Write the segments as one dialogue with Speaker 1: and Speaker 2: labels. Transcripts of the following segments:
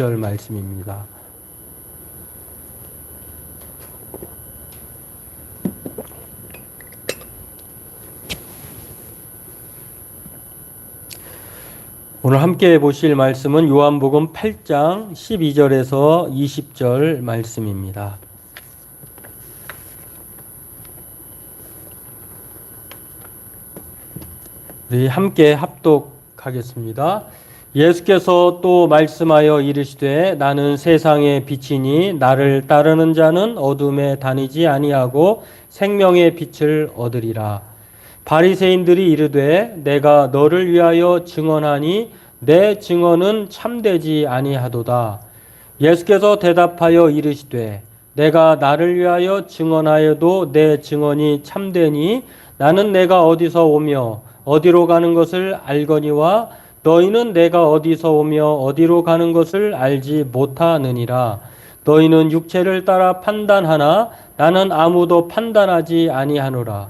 Speaker 1: 20절 말씀입니다. 오늘 함께 보실 말씀은 요한복음 8장 12절에서 20절 말씀입니다. 우리 함께 합독하겠습니다. 예수께서 또 말씀하여 이르시되 나는 세상의 빛이니 나를 따르는 자는 어둠에 다니지 아니하고 생명의 빛을 얻으리라. 바리새인들이 이르되 내가 너를 위하여 증언하니 내 증언은 참되지 아니하도다. 예수께서 대답하여 이르시되 내가 나를 위하여 증언하여도 내 증언이 참되니 나는 내가 어디서 오며 어디로 가는 것을 알거니와 너희는 내가 어디서 오며 어디로 가는 것을 알지 못하느니라. 너희는 육체를 따라 판단하나 나는 아무도 판단하지 아니하노라.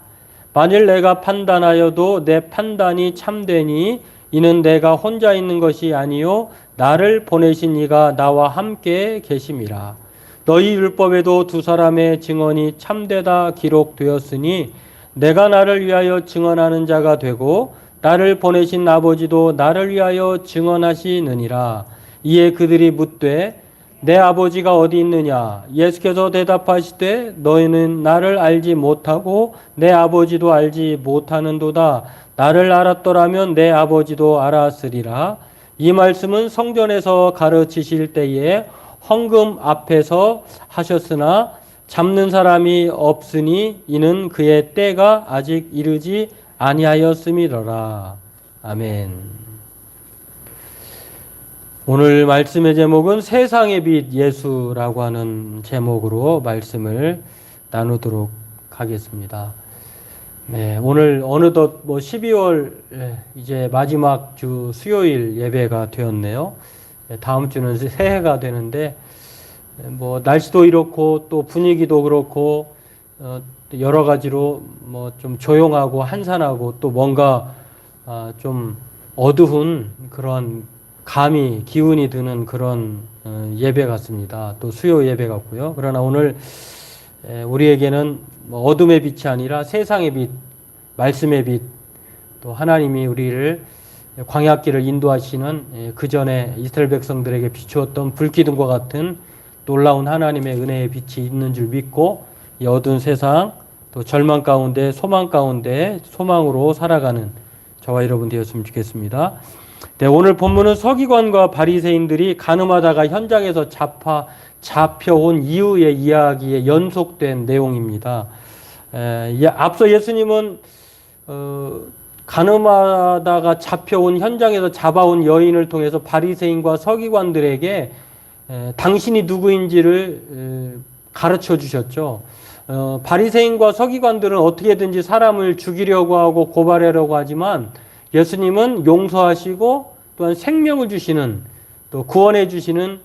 Speaker 1: 만일 내가 판단하여도 내 판단이 참되니 이는 내가 혼자 있는 것이 아니요 나를 보내신 이가 나와 함께 계심이라. 너희 율법에도 두 사람의 증언이 참되다 기록되었으니 내가 나를 위하여 증언하는 자가 되고 나를 보내신 아버지도 나를 위하여 증언하시느니라. 이에 그들이 묻되 내 아버지가 어디 있느냐? 예수께서 대답하시되 너희는 나를 알지 못하고 내 아버지도 알지 못하는도다. 나를 알았더라면 내 아버지도 알았으리라. 이 말씀은 성전에서 가르치실 때에 헌금 앞에서 하셨으나 잡는 사람이 없으니 이는 그의 때가 아직 이르지 아니하였음이로라. 아멘. 오늘 말씀의 제목은 세상의 빛 예수라고 하는 제목으로 말씀을 나누도록 하겠습니다. 네, 오늘 어느덧 12월 이제 마지막 주 수요일 예배가 되었네요. 다음 주는 새해가 되는데 날씨도 이렇고 또 분위기도 그렇고 여러 가지로 좀 조용하고 한산하고 또 뭔가 좀 어두운 그런 감이 기운이 드는 그런 예배 같습니다. 또 수요 예배 같고요. 그러나 오늘 우리에게는 어둠의 빛이 아니라 세상의 빛, 말씀의 빛, 또 하나님이 우리를 광야길을 인도하시는 그 전에 이스라엘 백성들에게 비추었던 불기둥과 같은 놀라운 하나님의 은혜의 빛이 있는 줄 믿고 이 어두운 세상 또 절망 가운데 소망 가운데 소망으로 살아가는 저와 여러분 되었으면 좋겠습니다. 네, 오늘 본문은 서기관과 바리새인들이 간음하다가 현장에서 잡혀온 이후의 이야기에 연속된 내용입니다. 앞서 예수님은 간음하다가 잡혀온 현장에서 잡아온 여인을 통해서 바리새인과 서기관들에게 당신이 누구인지를 가르쳐 주셨죠. 바리새인과 서기관들은 어떻게든지 사람을 죽이려고 하고 고발하려고 하지만 예수님은 용서하시고 또한 생명을 주시는 또 구원해 주시는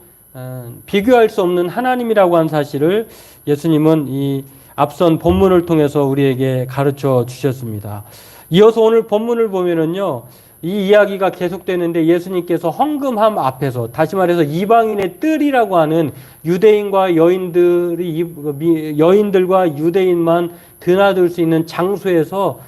Speaker 1: 비교할 수 없는 하나님이라고 한 사실을 예수님은 이 앞선 본문을 통해서 우리에게 가르쳐 주셨습니다. 이어서 오늘 본문을 보면은요, 이 이야기가 계속되는데 예수님께서 헌금함 앞에서 다시 말해서 이방인의 뜰이라고 하는 유대인과 여인들과 유대인만 드나들 수 있는 장소에서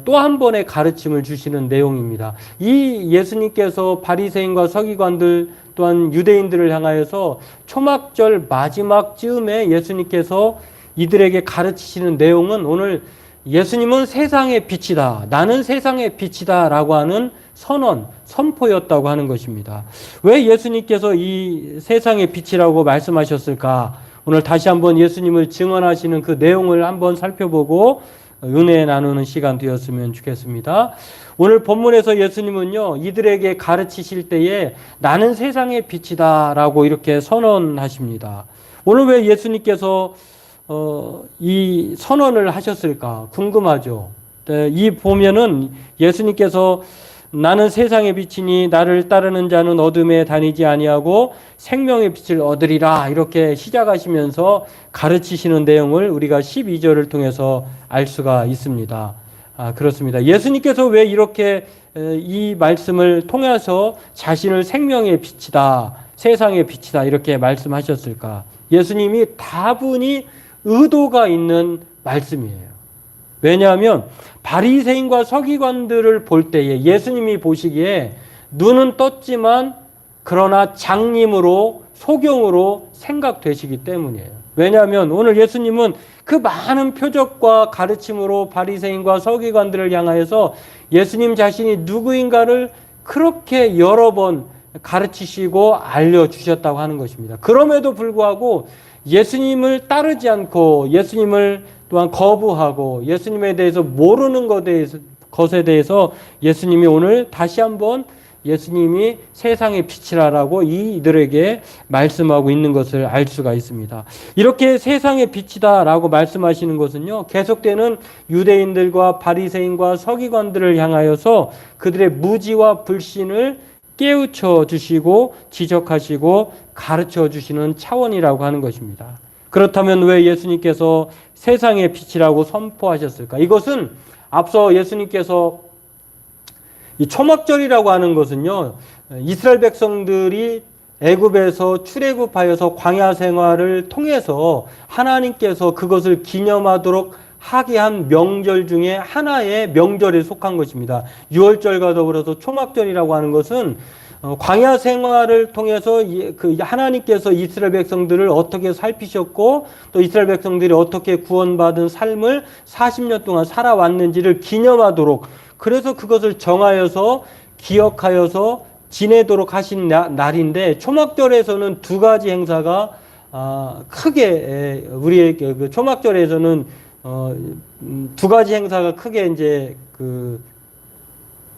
Speaker 1: 또 한 번의 가르침을 주시는 내용입니다. 이 예수님께서 바리새인과 서기관들 또한 유대인들을 향하여서 초막절 마지막 즈음에 예수님께서 이들에게 가르치시는 내용은 오늘 예수님은 세상의 빛이다. 나는 세상의 빛이다. 라고 하는 선포였다고 하는 것입니다. 왜 예수님께서 이 세상의 빛이라고 말씀하셨을까? 오늘 다시 한번 예수님을 증언하시는 그 내용을 한번 살펴보고 은혜 나누는 시간 되었으면 좋겠습니다. 오늘 본문에서 예수님은요, 이들에게 가르치실 때에 나는 세상의 빛이다 라고 이렇게 선언하십니다. 오늘 왜 예수님께서 이 선언을 하셨을까 궁금하죠. 이 보면은 예수님께서 나는 세상의 빛이니 나를 따르는 자는 어둠에 다니지 아니하고 생명의 빛을 얻으리라 이렇게 시작하시면서 가르치시는 내용을 우리가 12절을 통해서 알 수가 있습니다. 그렇습니다. 예수님께서 왜 이렇게 이 말씀을 통해서 자신을 생명의 빛이다 세상의 빛이다 이렇게 말씀하셨을까? 예수님이 다분히 의도가 있는 말씀이에요. 왜냐하면 바리새인과 서기관들을 볼 때에 예수님이 보시기에 눈은 떴지만 그러나 장님으로 소경으로 생각되시기 때문이에요. 왜냐하면 오늘 예수님은 그 많은 표적과 가르침으로 바리새인과 서기관들을 향하여서 예수님 자신이 누구인가를 그렇게 여러 번 가르치시고 알려주셨다고 하는 것입니다. 그럼에도 불구하고 예수님을 따르지 않고 예수님을 또한 거부하고 예수님에 대해서 모르는 것에 대해서 예수님이 오늘 다시 한번 예수님이 세상의 빛이라고 이들에게 말씀하고 있는 것을 알 수가 있습니다. 이렇게 세상의 빛이다라고 말씀하시는 것은요, 계속되는 유대인들과 바리새인과 서기관들을 향하여서 그들의 무지와 불신을 깨우쳐 주시고 지적하시고 가르쳐 주시는 차원이라고 하는 것입니다. 그렇다면 왜 예수님께서 세상의 빛이라고 선포하셨을까? 이것은 앞서 예수님께서 이 초막절이라고 하는 것은요, 이스라엘 백성들이 애굽에서 출애굽하여서 광야 생활을 통해서 하나님께서 그것을 기념하도록 하게 한 명절 중에 하나의 명절에 속한 것입니다. 유월절과 더불어서 초막절이라고 하는 것은 광야 생활을 통해서 그 하나님께서 이스라엘 백성들을 어떻게 살피셨고 또 이스라엘 백성들이 어떻게 구원받은 삶을 40년 동안 살아왔는지를 기념하도록, 그래서 그것을 정하여서 기억하여서 지내도록 하신 날인데, 초막절에서는 두 가지 행사가 크게 우리의 그 초막절에서는 두 가지 행사가 크게 이제 그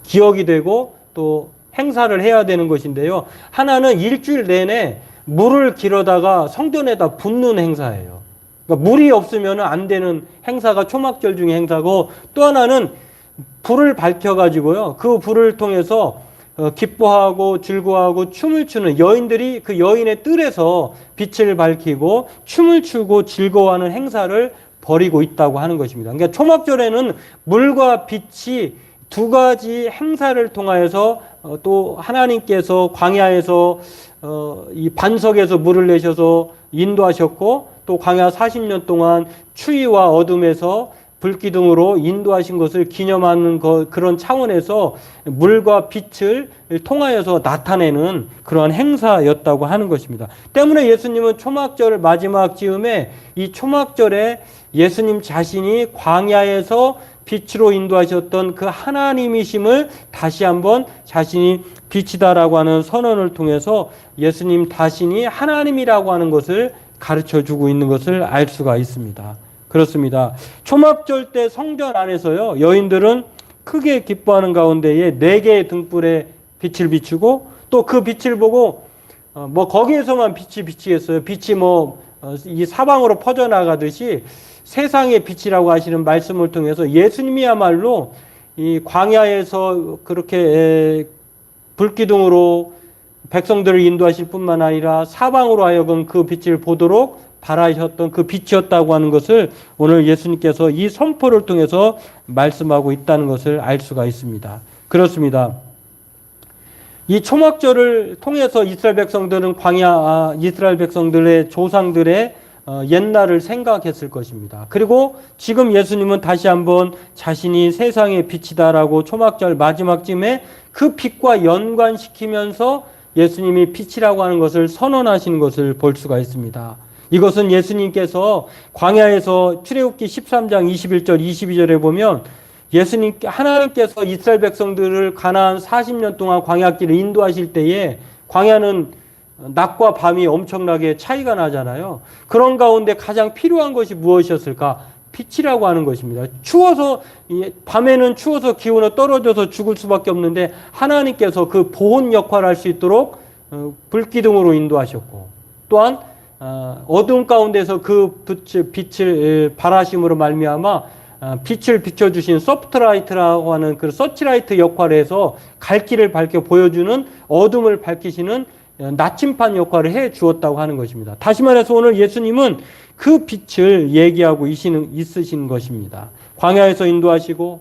Speaker 1: 기억이 되고 또 행사를 해야 되는 것인데요. 하나는 일주일 내내 물을 길어다가 성전에다 붓는 행사예요. 그러니까 물이 없으면 안 되는 행사가 초막절 중에 행사고, 또 하나는 불을 밝혀가지고요, 그 불을 통해서 기뻐하고 즐거워하고 춤을 추는 여인들이 그 여인의 뜰에서 빛을 밝히고 춤을 추고 즐거워하는 행사를 벌이고 있다고 하는 것입니다. 그러니까 초막절에는 물과 빛이 두 가지 행사를 통하여서 또 하나님께서 광야에서 이 반석에서 물을 내셔서 인도하셨고, 또 광야 40년 동안 추위와 어둠에서 불기둥으로 인도하신 것을 기념하는 그런 차원에서 물과 빛을 통하여서 나타내는 그러한 행사였다고 하는 것입니다. 때문에 예수님은 초막절 마지막 즈음에 이 초막절에 예수님 자신이 광야에서 빛으로 인도하셨던 그 하나님이심을 다시 한번 자신이 빛이다라고 하는 선언을 통해서 예수님 자신이 하나님이라고 하는 것을 가르쳐 주고 있는 것을 알 수가 있습니다. 그렇습니다. 초막절 때 성전 안에서요, 여인들은 크게 기뻐하는 가운데에 4개의 등불에 빛을 비추고, 또 그 빛을 보고 뭐 거기에서만 빛이 비치겠어요. 빛이 이 사방으로 퍼져나가듯이 세상의 빛이라고 하시는 말씀을 통해서 예수님이야말로 이 광야에서 그렇게 불기둥으로 백성들을 인도하실 뿐만 아니라 사방으로 하여금 그 빛을 보도록 바라셨던 그 빛이었다고 하는 것을 오늘 예수님께서 이 선포를 통해서 말씀하고 있다는 것을 알 수가 있습니다. 그렇습니다. 이 초막절을 통해서 이스라엘 백성들은 이스라엘 백성들의 조상들의 옛날을 생각했을 것입니다. 그리고 지금 예수님은 다시 한번 자신이 세상의 빛이다라고 초막절 마지막쯤에 그 빛과 연관시키면서 예수님이 빛이라고 하는 것을 선언하시는 것을 볼 수가 있습니다. 이것은 예수님께서 광야에서 출애굽기 13장 21절 22절에 보면 하나님께서 이스라엘 백성들을 가나안 40년 동안 광야길을 인도하실 때에 광야는 낮과 밤이 엄청나게 차이가 나잖아요. 그런 가운데 가장 필요한 것이 무엇이었을까? 빛이라고 하는 것입니다. 밤에는 추워서 기온이 떨어져서 죽을 수밖에 없는데 하나님께서 그 보온 역할을 할 수 있도록 불기둥으로 인도하셨고, 또한 어두운 가운데서 그 빛을 발하심으로 말미암아 빛을 비춰주신 소프트라이트라고 하는 그 서치라이트 역할을 해서 갈 길을 밝혀 보여주는, 어둠을 밝히시는 나침판 역할을 해 주었다고 하는 것입니다. 다시 말해서 오늘 예수님은 그 빛을 얘기하고 있으신 것입니다. 광야에서 인도하시고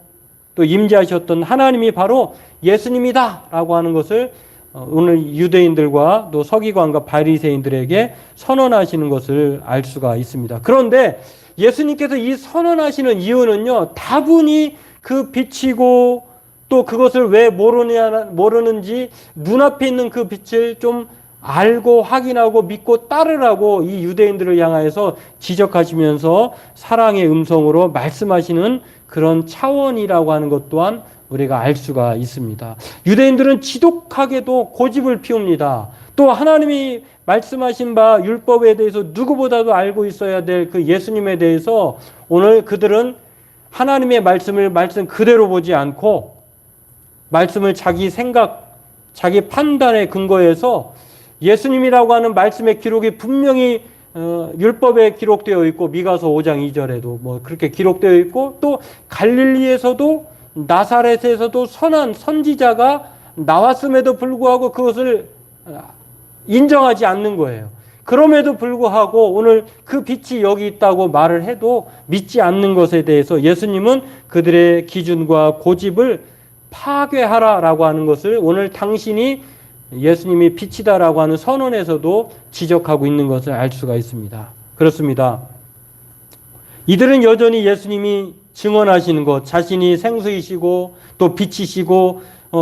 Speaker 1: 또 임재하셨던 하나님이 바로 예수님이다 라고 하는 것을 오늘 유대인들과 또 서기관과 바리새인들에게 선언하시는 것을 알 수가 있습니다. 그런데 예수님께서 이 선언하시는 이유는요, 다분히 그 빛이고 또 그것을 왜 모르는지 눈앞에 있는 그 빛을 좀 알고 확인하고 믿고 따르라고 이 유대인들을 향하여서 지적하시면서 사랑의 음성으로 말씀하시는 그런 차원이라고 하는 것 또한 우리가 알 수가 있습니다. 유대인들은 지독하게도 고집을 피웁니다. 또 하나님이 말씀하신 바 율법에 대해서 누구보다도 알고 있어야 될 그 예수님에 대해서 오늘 그들은 하나님의 말씀 그대로 보지 않고 말씀을 자기 생각, 자기 판단의 근거에서 예수님이라고 하는 말씀의 기록이 분명히 율법에 기록되어 있고 미가서 5장 2절에도 뭐 그렇게 기록되어 있고 또 갈릴리에서도 나사렛에서도 선한 선지자가 나왔음에도 불구하고 그것을 인정하지 않는 거예요. 그럼에도 불구하고 오늘 그 빛이 여기 있다고 말을 해도 믿지 않는 것에 대해서 예수님은 그들의 기준과 고집을 파괴하라라고 하는 것을 오늘 당신이 예수님이 빛이다라고 하는 선언에서도 지적하고 있는 것을 알 수가 있습니다. 그렇습니다. 이들은 여전히 예수님이 증언하시는 것, 자신이 생수이시고 또 빛이시고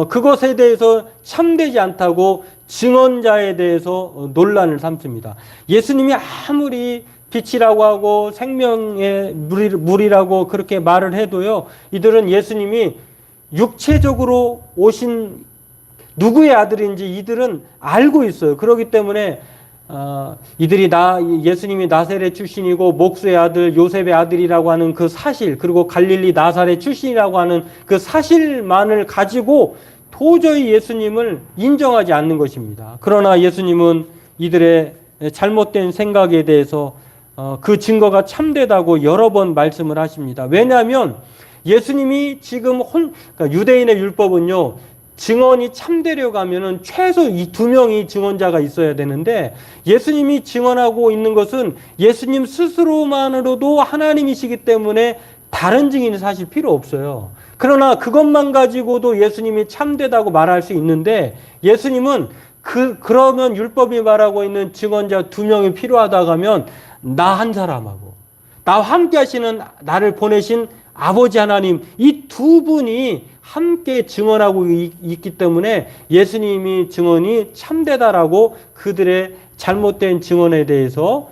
Speaker 1: 그것에 대해서 참되지 않다고 증언자에 대해서 논란을 삼습니다. 예수님이 아무리 빛이라고 하고 생명의 물이라고 그렇게 말을 해도요, 이들은 예수님이 육체적으로 오신 누구의 아들인지 이들은 알고 있어요. 그렇기 때문에 이들이 예수님이 나사렛 출신이고 목수의 아들 요셉의 아들이라고 하는 그 사실, 그리고 갈릴리 나사렛 출신이라고 하는 그 사실만을 가지고 도저히 예수님을 인정하지 않는 것입니다. 그러나 예수님은 이들의 잘못된 생각에 대해서 그 증거가 참되다고 여러 번 말씀을 하십니다. 왜냐하면 예수님이 지금 그러니까 유대인의 율법은요, 증언이 참되려고 하면은 최소 이 두 명이 증언자가 있어야 되는데 예수님이 증언하고 있는 것은 예수님 스스로만으로도 하나님이시기 때문에 다른 증인이 사실 필요 없어요. 그러나 그것만 가지고도 예수님이 참되다고 말할 수 있는데 예수님은 그러면 율법이 말하고 있는 증언자 두 명이 필요하다고 하면 나 한 사람하고 나와 함께 하시는 나를 보내신 아버지 하나님 이 두 분이 함께 증언하고 있기 때문에 예수님이 증언이 참되다라고 그들의 잘못된 증언에 대해서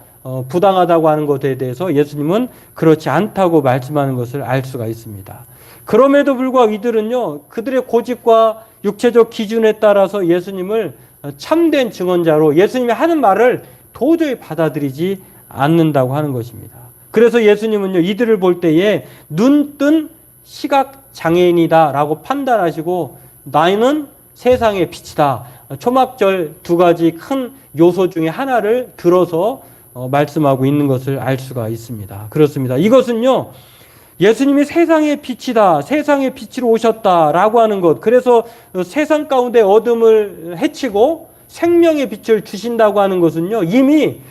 Speaker 1: 부당하다고 하는 것에 대해서 예수님은 그렇지 않다고 말씀하는 것을 알 수가 있습니다. 그럼에도 불구하고 이들은요, 그들의 고집과 육체적 기준에 따라서 예수님을 참된 증언자로 예수님이 하는 말을 도저히 받아들이지 않는다고 하는 것입니다. 그래서 예수님은요, 이들을 볼 때에 눈뜬 시각 장애인이다라고 판단하시고 나는 세상의 빛이다. 초막절 두 가지 큰 요소 중에 하나를 들어서 말씀하고 있는 것을 알 수가 있습니다. 그렇습니다. 이것은요, 예수님이 세상의 빛이다, 세상의 빛으로 오셨다라고 하는 것, 그래서 세상 가운데 어둠을 해치고 생명의 빛을 주신다고 하는 것은요, 이미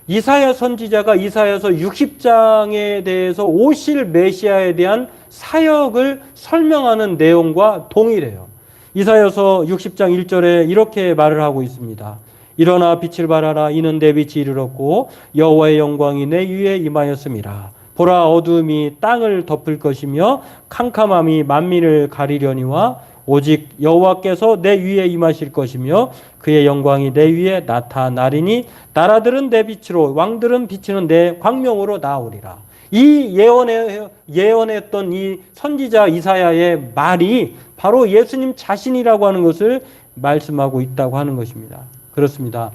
Speaker 1: 이사야 선지자가 이사야서 60장에 대해서 오실 메시아에 대한 사역을 설명하는 내용과 동일해요. 이사야서 60장 1절에 이렇게 말을 하고 있습니다. 일어나 빛을 발하라. 이는 내 빛이 이르렀고 여호와의 영광이 내 위에 임하였음이라. 보라, 어둠이 땅을 덮을 것이며 캄캄함이 만민을 가리려니와 오직 여호와께서 내 위에 임하실 것이며 그의 영광이 내 위에 나타나리니 나라들은 내 빛으로 왕들은 비치는 내 광명으로 나오리라. 이 예언했던 이 선지자 이사야의 말이 바로 예수님 자신이라고 하는 것을 말씀하고 있다고 하는 것입니다. 그렇습니다.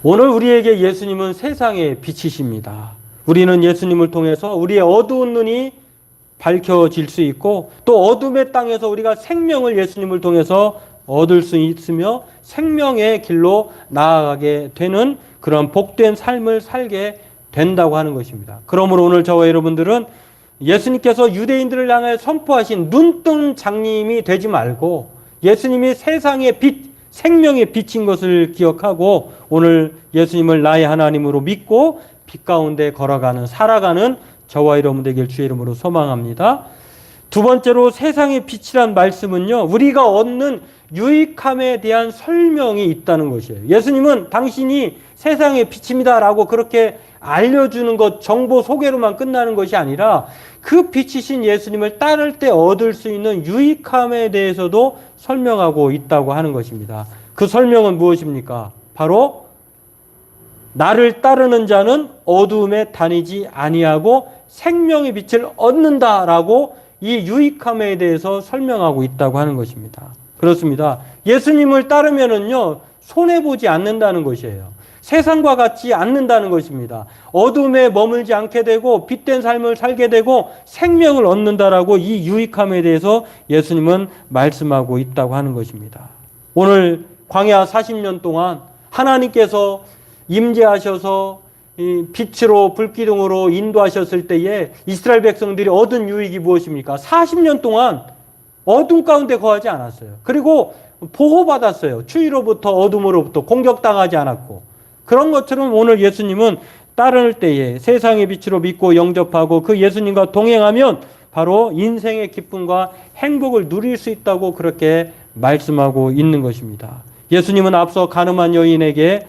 Speaker 1: 오늘 우리에게 예수님은 세상의 빛이십니다. 우리는 예수님을 통해서 우리의 어두운 눈이 밝혀질 수 있고 또 어둠의 땅에서 우리가 생명을 예수님을 통해서 얻을 수 있으며 생명의 길로 나아가게 되는 그런 복된 삶을 살게 된다고 하는 것입니다. 그러므로 오늘 저와 여러분들은 예수님께서 유대인들을 향해 선포하신 눈뜬 장님이 되지 말고 예수님이 세상의 빛, 생명의 빛인 것을 기억하고 오늘 예수님을 나의 하나님으로 믿고 빛 가운데 걸어가는 살아가는 저와 여러분 되길 주의 이름으로 소망합니다. 두 번째로 세상의 빛이란 말씀은요, 우리가 얻는 유익함에 대한 설명이 있다는 것이에요. 예수님은 당신이 세상의 빛입니다라고 그렇게 알려주는 것, 정보 소개로만 끝나는 것이 아니라 그 빛이신 예수님을 따를 때 얻을 수 있는 유익함에 대해서도 설명하고 있다고 하는 것입니다. 그 설명은 무엇입니까? 바로 나를 따르는 자는 어두움에 다니지 아니하고 생명의 빛을 얻는다라고 이 유익함에 대해서 설명하고 있다고 하는 것입니다. 그렇습니다. 예수님을 따르면은요, 손해보지 않는다는 것이에요. 세상과 같지 않는다는 것입니다. 어둠에 머물지 않게 되고 빛된 삶을 살게 되고 생명을 얻는다라고 이 유익함에 대해서 예수님은 말씀하고 있다고 하는 것입니다. 오늘 광야 40년 동안 하나님께서 임재하셔서 이 빛으로 불기둥으로 인도하셨을 때에 이스라엘 백성들이 얻은 유익이 무엇입니까? 40년 동안 어둠 가운데 거하지 않았어요. 그리고 보호받았어요. 추위로부터 어둠으로부터 공격당하지 않았고, 그런 것처럼 오늘 예수님은 따를 때에 세상의 빛으로 믿고 영접하고 그 예수님과 동행하면 바로 인생의 기쁨과 행복을 누릴 수 있다고 그렇게 말씀하고 있는 것입니다. 예수님은 앞서 가늠한 여인에게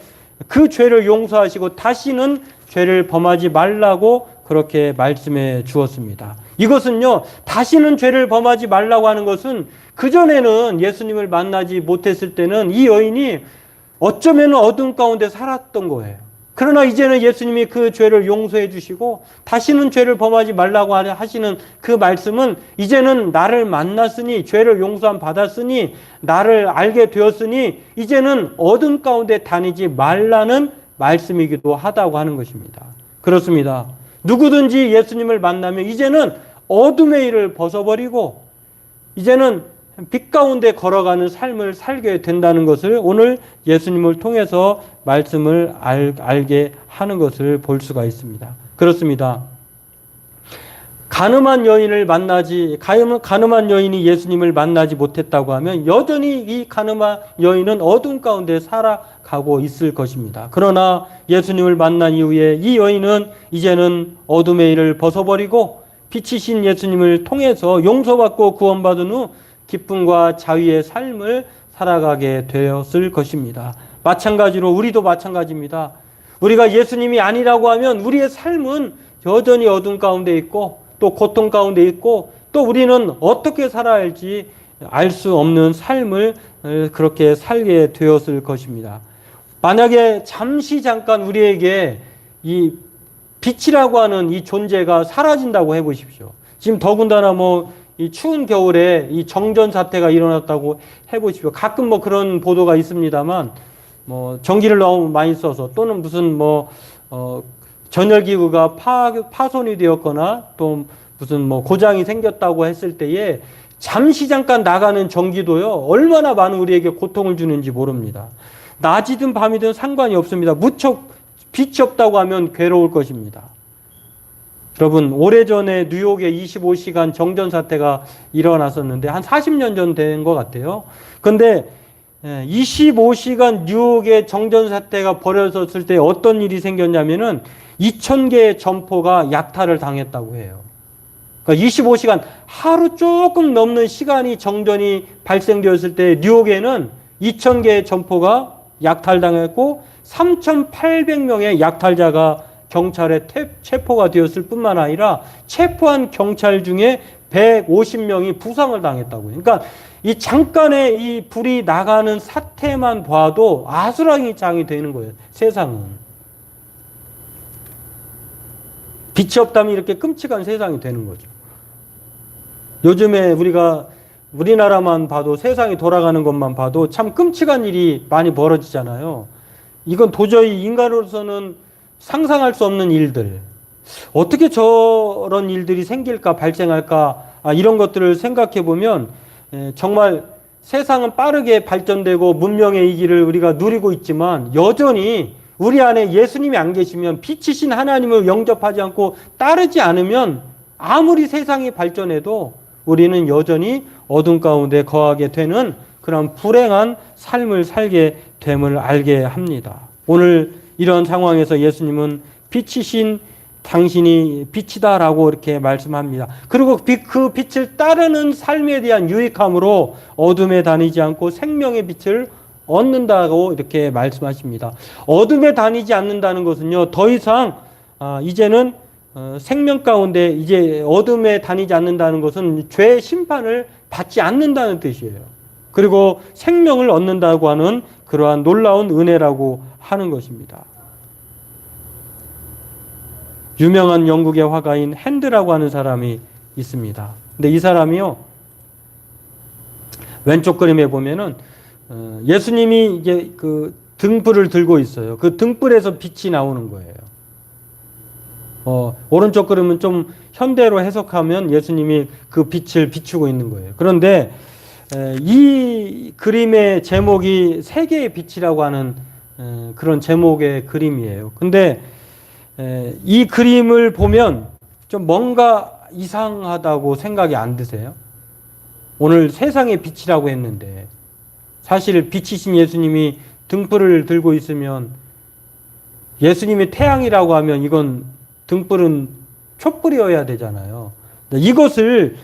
Speaker 1: 그 죄를 용서하시고 다시는 죄를 범하지 말라고 그렇게 말씀해 주었습니다. 이것은요, 다시는 죄를 범하지 말라고 하는 것은 그전에는 예수님을 만나지 못했을 때는 이 여인이 어쩌면 어둠 가운데 살았던 거예요. 그러나 이제는 예수님이 그 죄를 용서해 주시고 다시는 죄를 범하지 말라고 하시는 그 말씀은 이제는 나를 만났으니, 죄를 용서함 받았으니, 나를 알게 되었으니 이제는 어둠 가운데 다니지 말라는 말씀이기도 하다고 하는 것입니다. 그렇습니다. 누구든지 예수님을 만나면 이제는 어둠의 일을 벗어버리고 이제는 빛 가운데 걸어가는 삶을 살게 된다는 것을 오늘 예수님을 통해서 말씀을 알게 하는 것을 볼 수가 있습니다. 그렇습니다. 가늠한 여인이 예수님을 만나지 못했다고 하면 여전히 이 가늠한 여인은 어둠 가운데 살아가고 있을 것입니다. 그러나 예수님을 만난 이후에 이 여인은 이제는 어둠의 일을 벗어버리고 빛이신 예수님을 통해서 용서받고 구원받은 후 기쁨과 자유의 삶을 살아가게 되었을 것입니다. 마찬가지로 우리도 마찬가지입니다. 우리가 예수님이 아니라고 하면 우리의 삶은 여전히 어둠 가운데 있고 또 고통 가운데 있고 또 우리는 어떻게 살아야 할지 알 수 없는 삶을 그렇게 살게 되었을 것입니다. 만약에 잠시 잠깐 우리에게 이 빛이라고 하는 이 존재가 사라진다고 해보십시오. 지금 더군다나 이 추운 겨울에 이 정전 사태가 일어났다고 해보십시오. 가끔 그런 보도가 있습니다만, 전기를 너무 많이 써서 또는 무슨 전열기구가 파손이 되었거나 또 무슨 고장이 생겼다고 했을 때에 잠시 잠깐 나가는 전기도요, 얼마나 많은 우리에게 고통을 주는지 모릅니다. 낮이든 밤이든 상관이 없습니다. 무척 빛이 없다고 하면 괴로울 것입니다. 여러분, 오래전에 뉴욕에 25시간 정전 사태가 일어났었는데 한 40년 전 된 것 같아요. 그런데 25시간 뉴욕의 정전 사태가 벌어졌을 때 어떤 일이 생겼냐면은 2,000개의 점포가 약탈을 당했다고 해요. 그러니까 25시간, 하루 조금 넘는 시간이 정전이 발생되었을 때 뉴욕에는 2,000개의 점포가 약탈당했고 3,800명의 약탈자가 경찰에 체포가 되었을 뿐만 아니라 체포한 경찰 중에 150명이 부상을 당했다고요. 그러니까 이 잠깐의 이 불이 나가는 사태만 봐도 아수라장이 되는 거예요. 세상은. 빛이 없다면 이렇게 끔찍한 세상이 되는 거죠. 요즘에 우리나라만 봐도, 세상이 돌아가는 것만 봐도 참 끔찍한 일이 많이 벌어지잖아요. 이건 도저히 인간으로서는 상상할 수 없는 일들, 어떻게 저런 일들이 생길까, 발생할까, 이런 것들을 생각해 보면 정말 세상은 빠르게 발전되고 문명의 이 길을 우리가 누리고 있지만 여전히 우리 안에 예수님이 안 계시면, 빛이신 하나님을 영접하지 않고 따르지 않으면 아무리 세상이 발전해도 우리는 여전히 어둠 가운데 거하게 되는 그런 불행한 삶을 살게 됨을 알게 합니다. 오늘 이런 상황에서 예수님은 빛이신 당신이 빛이다라고 이렇게 말씀합니다. 그리고 그 빛을 따르는 삶에 대한 유익함으로 어둠에 다니지 않고 생명의 빛을 얻는다고 이렇게 말씀하십니다. 어둠에 다니지 않는다는 것은요, 더 이상 이제는 생명 가운데 이제 어둠에 다니지 않는다는 것은 죄의 심판을 받지 않는다는 뜻이에요. 그리고 생명을 얻는다고 하는 그러한 놀라운 은혜라고 하는 것입니다. 유명한 영국의 화가인 핸드라고 하는 사람이 있습니다. 근데 이 사람이요, 왼쪽 그림에 보면은 예수님이 이제 그 등불을 들고 있어요. 그 등불에서 빛이 나오는 거예요. 오른쪽 그림은 좀 현대로 해석하면 예수님이 그 빛을 비추고 있는 거예요. 그런데 이 그림의 제목이 세계의 빛이라고 하는 그런 제목의 그림이에요. 근데 이 그림을 보면 좀 뭔가 이상하다고 생각이 안 드세요? 오늘 세상의 빛이라고 했는데 사실 빛이신 예수님이 등불을 들고 있으면 예수님이 태양이라고 하면 이건 등불은 촛불이어야 되잖아요. 이것을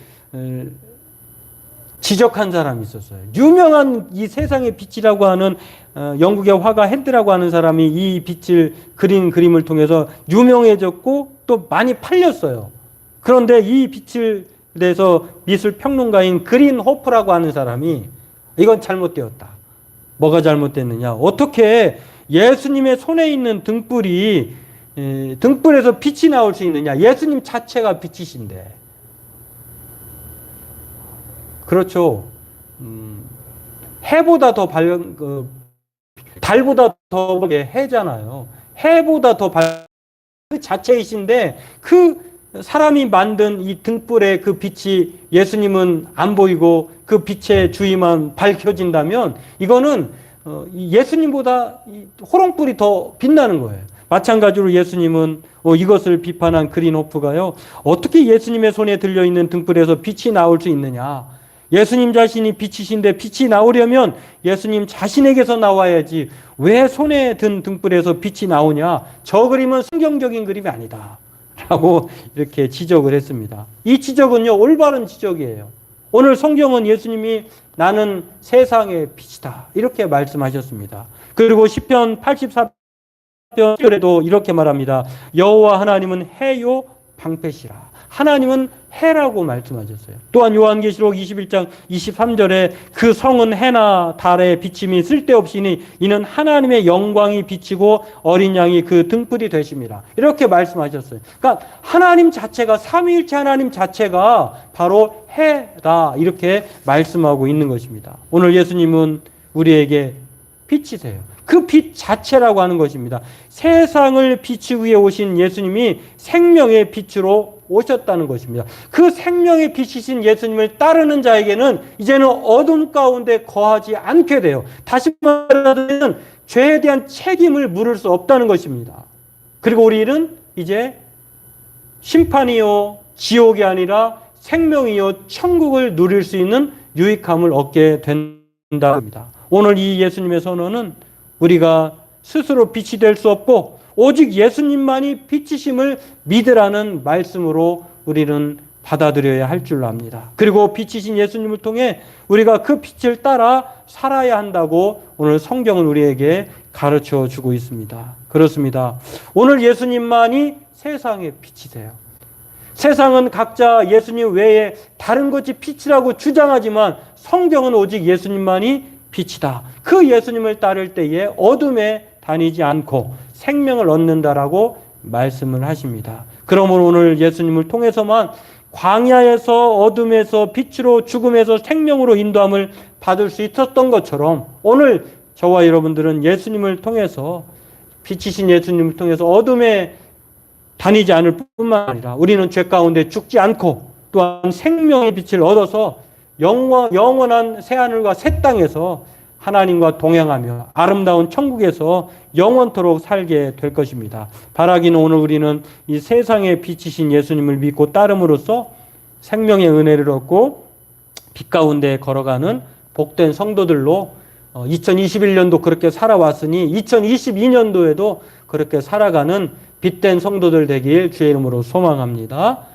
Speaker 1: 지적한 사람이 있었어요. 유명한 이 세상의 빛이라고 하는 영국의 화가 핸드라고 하는 사람이 이 빛을 그린 그림을 통해서 유명해졌고 또 많이 팔렸어요. 그런데 이 빛을 대해서 미술 평론가인 그린 호프라고 하는 사람이 이건 잘못되었다. 뭐가 잘못됐느냐? 어떻게 예수님의 손에 있는 등불이 등불에서 빛이 나올 수 있느냐? 예수님 자체가 빛이신데. 그렇죠. 해보다 더 달보다 더 해잖아요. 해보다 더 그 자체이신데 그 사람이 만든 이 등불의 그 빛이 예수님은 안 보이고 그 빛의 주위만 밝혀진다면 이거는 예수님보다 호롱불이 더 빛나는 거예요. 마찬가지로 예수님은 이것을 비판한 그린호프가요. 어떻게 예수님의 손에 들려있는 등불에서 빛이 나올 수 있느냐. 예수님 자신이 빛이신데 빛이 나오려면 예수님 자신에게서 나와야지 왜 손에 든 등불에서 빛이 나오냐. 저 그림은 성경적인 그림이 아니다. 라고 이렇게 지적을 했습니다. 이 지적은요, 올바른 지적이에요. 오늘 성경은 예수님이 나는 세상의 빛이다. 이렇게 말씀하셨습니다. 그리고 시편 84편에도 이렇게 말합니다. 여호와 하나님은 해요 방패시라. 하나님은 해라고 말씀하셨어요. 또한 요한계시록 21장 23절에 그 성은 해나 달의 비침이 쓸데없이니 이는 하나님의 영광이 비치고 어린 양이 그 등불이 되십니다. 이렇게 말씀하셨어요. 그러니까 하나님 자체가 삼위일체 하나님 자체가 바로 해다 이렇게 말씀하고 있는 것입니다. 오늘 예수님은 우리에게 빛이세요. 그 빛 자체라고 하는 것입니다. 세상을 비추기 위해 오신 예수님이 생명의 빛으로 오셨다는 것입니다. 그 생명의 빛이신 예수님을 따르는 자에게는 이제는 어둠 가운데 거하지 않게 돼요. 다시 말하면 죄에 대한 책임을 물을 수 없다는 것입니다. 그리고 우리는 이제 심판이요 지옥이 아니라 생명이요 천국을 누릴 수 있는 유익함을 얻게 된다고 합니다. 오늘 이 예수님의 선언은 우리가 스스로 빛이 될 수 없고 오직 예수님만이 빛이심을 믿으라는 말씀으로 우리는 받아들여야 할 줄로 압니다. 그리고 빛이신 예수님을 통해 우리가 그 빛을 따라 살아야 한다고 오늘 성경은 우리에게 가르쳐 주고 있습니다. 그렇습니다. 오늘 예수님만이 세상의 빛이세요. 세상은 각자 예수님 외에 다른 것이 빛이라고 주장하지만 성경은 오직 예수님만이 빛이다. 그 예수님을 따를 때에 어둠에 다니지 않고 생명을 얻는다라고 말씀을 하십니다. 그러므로 오늘 예수님을 통해서만 광야에서 어둠에서 빛으로 죽음에서 생명으로 인도함을 받을 수 있었던 것처럼 오늘 저와 여러분들은 예수님을 통해서 빛이신 예수님을 통해서 어둠에 다니지 않을 뿐만 아니라 우리는 죄 가운데 죽지 않고 또한 생명의 빛을 얻어서 영원한 새하늘과 새 땅에서 하나님과 동행하며 아름다운 천국에서 영원토록 살게 될 것입니다. 바라기는 오늘 우리는 이 세상에 빛이신 예수님을 믿고 따름으로써 생명의 은혜를 얻고 빛 가운데 걸어가는 복된 성도들로 2021년도 그렇게 살아왔으니 2022년도에도 그렇게 살아가는 빛된 성도들 되길 주의 이름으로 소망합니다.